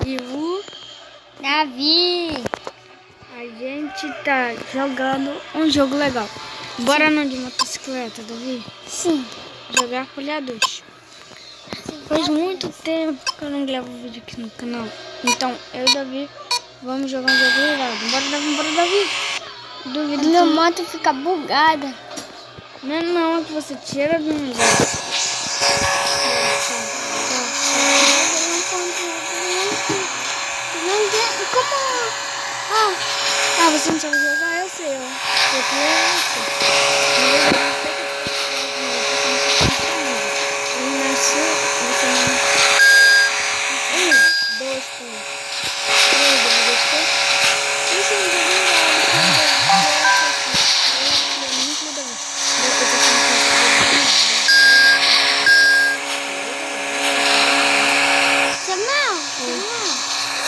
E o Davi. A gente tá jogando um jogo legal. Bora não de motocicleta, Davi? Sim. Jogar folhados. Faz muito tempo que eu não gravo vídeo aqui no canal. Então, eu e o Davi vamos jogar um jogo legal. Bora, Davi, bora, Davi. Duvido Minha que... moto fica bugada. Não, é que você tira do meu jogo. Como? Ah, você não sabe jogar? Eu sei, ó. Eu ele nasceu, você não... 1, 2 pontos. 3, Davi, gostou? Isso é um jogo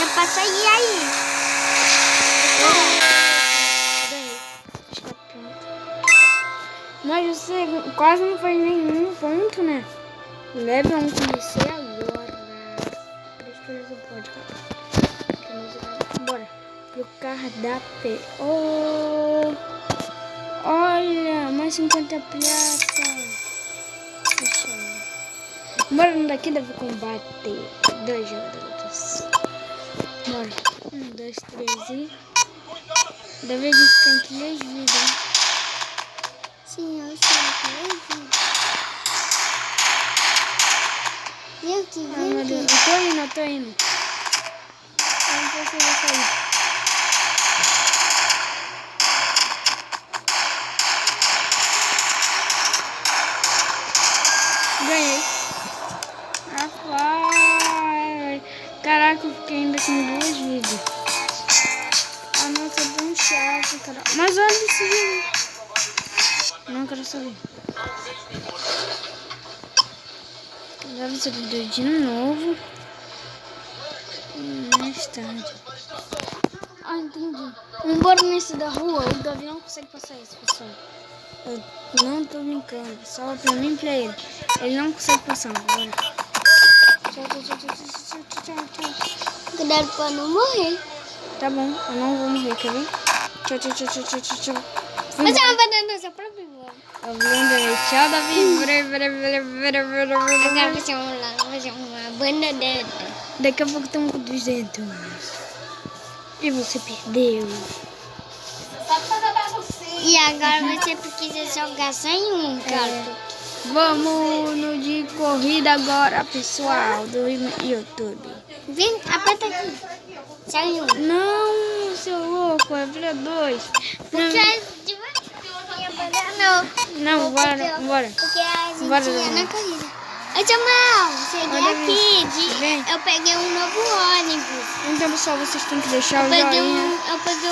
É pra sair aí. Mas você quase não faz nenhum ponto, né? Leve um comecei agora. Deixa eu ver se pode, cara. Bora pro cardápio. Oh, olha, mais 50 prata. Bora no daqui deve combater 2 jogadores. Bora. 1, 2, 3 e... Deve a gente tem 3 vidas. Sim, eu sei. Eu que vi. Ai, meu Deus. Eu tô indo. Eu não sei se eu vou sair. Ganhei. Rapaz. Caraca, eu fiquei ainda com 2 vidas. Ah, nossa, é tão chato, cara. Mas olha esse vídeo. Não quero saber. Grava esse vídeo de novo. Mais tarde. Ah, entendi. Embora nesse da rua, o Davi não consegue passar isso, pessoal. Eu não tô brincando. Só pra mim e pra ele. Ele não consegue passar. Bora. Tchau. Cuidado pra não morrer. Tá bom, eu não vou morrer, quer ver? Tchau. Mas é uma banana só pra mim. Eu vi onde tchau, Davi. Agora vai ser uma banana. Daqui a pouco estamos com 200. E você perdeu. E agora você precisa jogar sem um, cara. Vamos no de corrida agora, pessoal, do YouTube. Vem, aperta aqui. Sai um. Não, seu louco, é pra 2. Porque Não, bora. Porque a gente Bora, ia Davi. na corrida. Ô, Jamal, cheguei Olha, aqui. vem. Eu peguei um novo ônibus. Então, pessoal, vocês têm que deixar o Eu peguei joinha.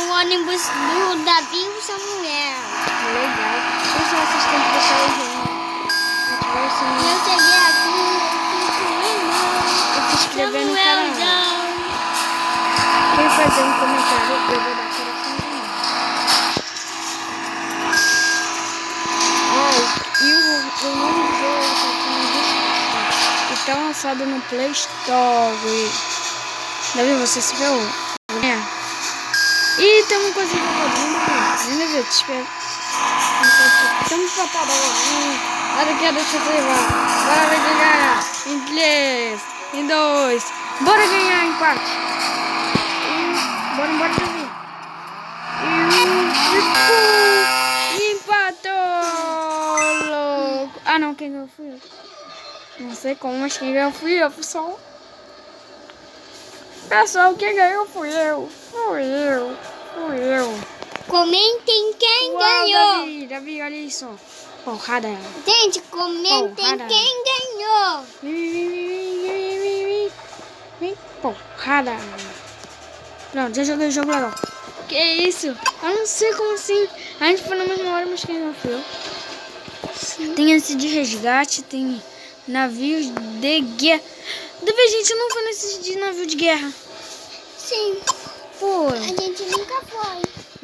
um ônibus do Davi e o Samuel. Legal. Pessoal, vocês têm que deixar o joinha. Ativar o sininho. Eu cheguei aqui. E se inscrever no canal. Samuelzão. Quem fazer um comentário, eu vou dar coraçãozinho. E o nome do jogo tá aqui no descrição. E tá lançado no Play Store. Davi, você se ferrou. Ih, estamos quase jogando. Ainda viu, te espero. Estamos empatados agora. Olha aqui, deixa eu levar. Bora ver quem ganhar. Em 3, em 2. Bora ganhar empate. Bora, Davi. E empatou, louco. Ah, não, quem ganhou fui eu. Não sei como, mas quem ganhou fui eu, pessoal. Pessoal, quem ganhou fui eu. Fui eu. Comentem quem Uau, ganhou. Davi, olha isso. Porrada. Gente, comentem Porrada. quem ganhou. Vem, porrada. Pronto, já joguei o jogo legal. Que isso? Eu não sei como assim. A gente foi na mesma hora, mas quem não foi eu? Sim. Tem esse de resgate, tem navios de guerra. Davi, a gente não foi nesse de navio de guerra. Sim. Foi. A gente nunca foi.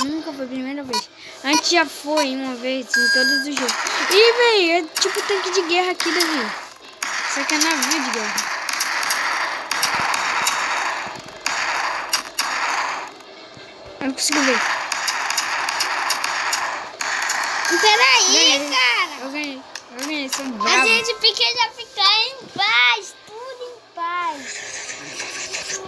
Nunca foi a primeira vez. A gente já foi uma vez em todos os jogos. Ih, velho, é tipo tanque de guerra aqui, Davi. Isso aqui é navio de guerra. não consigo ver. Peraí, cara. Eu ganhei, sou A bravo. gente já fica em paz, tudo em paz.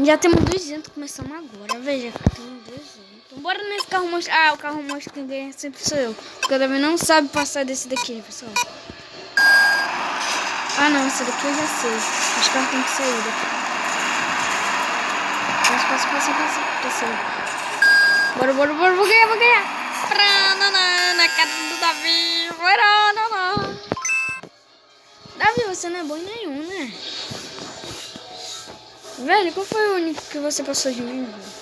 Já temos 200, começamos agora. Veja, temos 200. Bora nesse carro monstro. Ah, o carro monstro quem ganha sempre sou eu. Porque o Davi não sabe passar desse daqui, pessoal. Ah, não, esse daqui eu já sei. Os carros têm que sair daqui. Passa. Passei. Bora, vou ganhar. Na cara do Davi. Davi, você não é bom em nenhum, né? Velho, qual foi o único que você passou de mim, velho?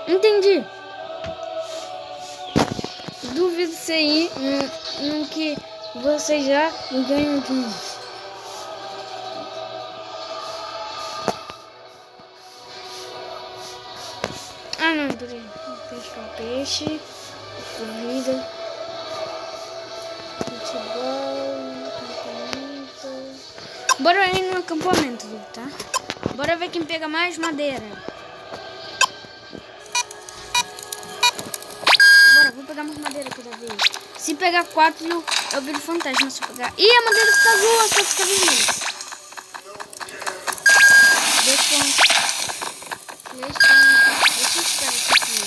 Entendi. Duvido você ir em que você já ganhou de mim. Ah, não, peraí. Peixe. Corrida. Futebol. Acampamento. Bora ir no acampamento, tá? Bora ver quem pega mais madeira. Bora, vou pegar mais madeira toda vez. Se pegar 4, eu viro fantasma. Se pegar... Ih, a madeira fica azul, só fica vermelha. 2 pontos. 3 pontos. Deixa eu esperar aqui.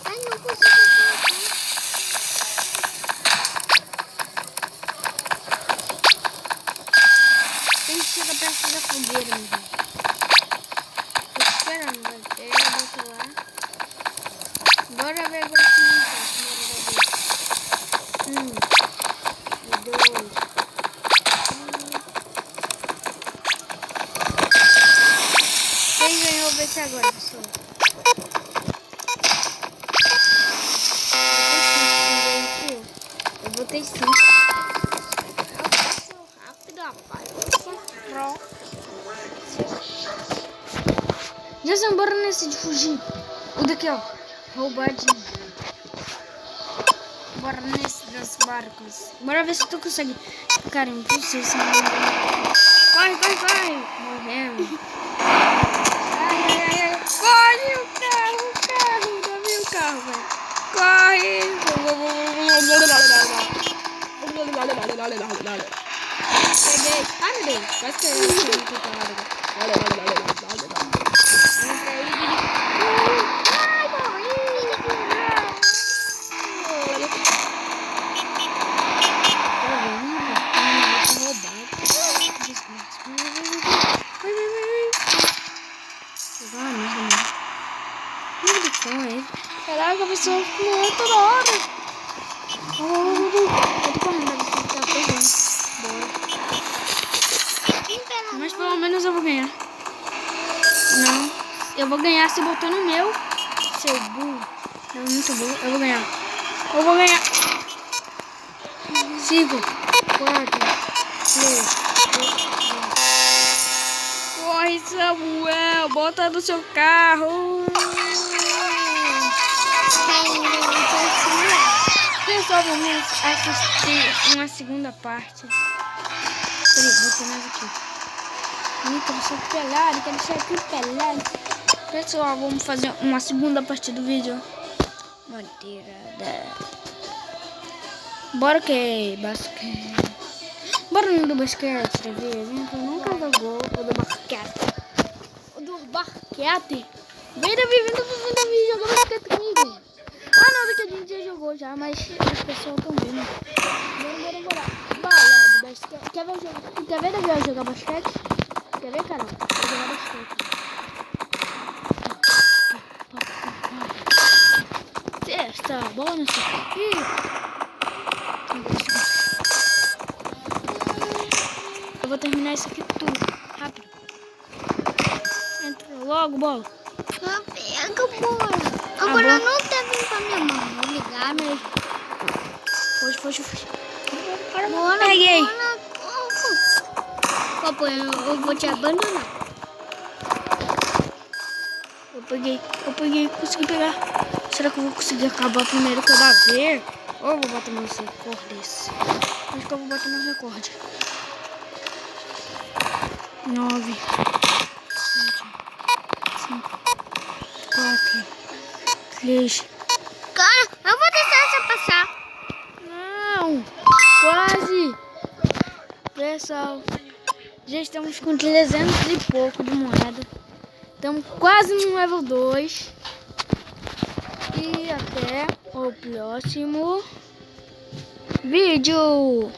Ai, não consigo colocar. Tem que chegar perto da fogueira, meu Deus. Tô esperando, vai ter, bota lá. Bora ver agora se não tá. Bora ver. 1, 2. Quem ganhou vai ser agora, pessoal. Eu botei 5. Rápido, rapaz. Já se embora nesse de fugir. O daqui, ó. Roubadinho. Bora nesse dos barcos. Bora ver se tu consegue. Cara, impossível. Corre. Morremos. Ai. Corre o carro. Davi o carro, velho. Corre. Peguei. Ai, meu Deus. Quase que eu Caraca, a pessoa ficou toda hora. Eu tô correndo, você tá pegando. Bora. Mas pelo menos eu vou ganhar. Não. Eu vou ganhar se botar no meu. Seu burro. É muito burro. Eu vou ganhar. 5, 4, 3, 2, 1. Corre, Samuel. Bota no seu carro. Pessoal, vamos assistir uma segunda parte. Peraí, botei mais aqui. Quero deixar aqui pelado. Pessoal, vamos fazer uma segunda parte do vídeo. Madeira. Bora que basquete. Bora no do basquete, tá vendo? Eu nunca jogou o do basquete. Vem, Davi, joga basquete comigo. Ah, não, que a gente já jogou já, mas as pessoas estão vendo. Bora. Balada, basquete. Quer ver Davi jogar basquete? Quer ver, Carol? Vou jogar basquete. Cesta, bola no céu. Eu vou terminar isso aqui tudo. Rápido. Entra logo, bola. Pega, bola. Agora não tá vindo pra minha mão. Vou ligar mesmo. Foge. Bola, peguei. Papai, eu vou te abandonar. Eu peguei, consegui pegar. Será que eu vou conseguir acabar primeiro que o Davi? Ou eu vou bater meus recordes. Acho que eu vou bater meu recorde. 9, 7, 5, 4, 3. Cara, eu vou deixar você passar. Não! Quase! Pessoal, já estamos com 300 e pouco de moeda. Estamos quase no level 2. E até o próximo vídeo.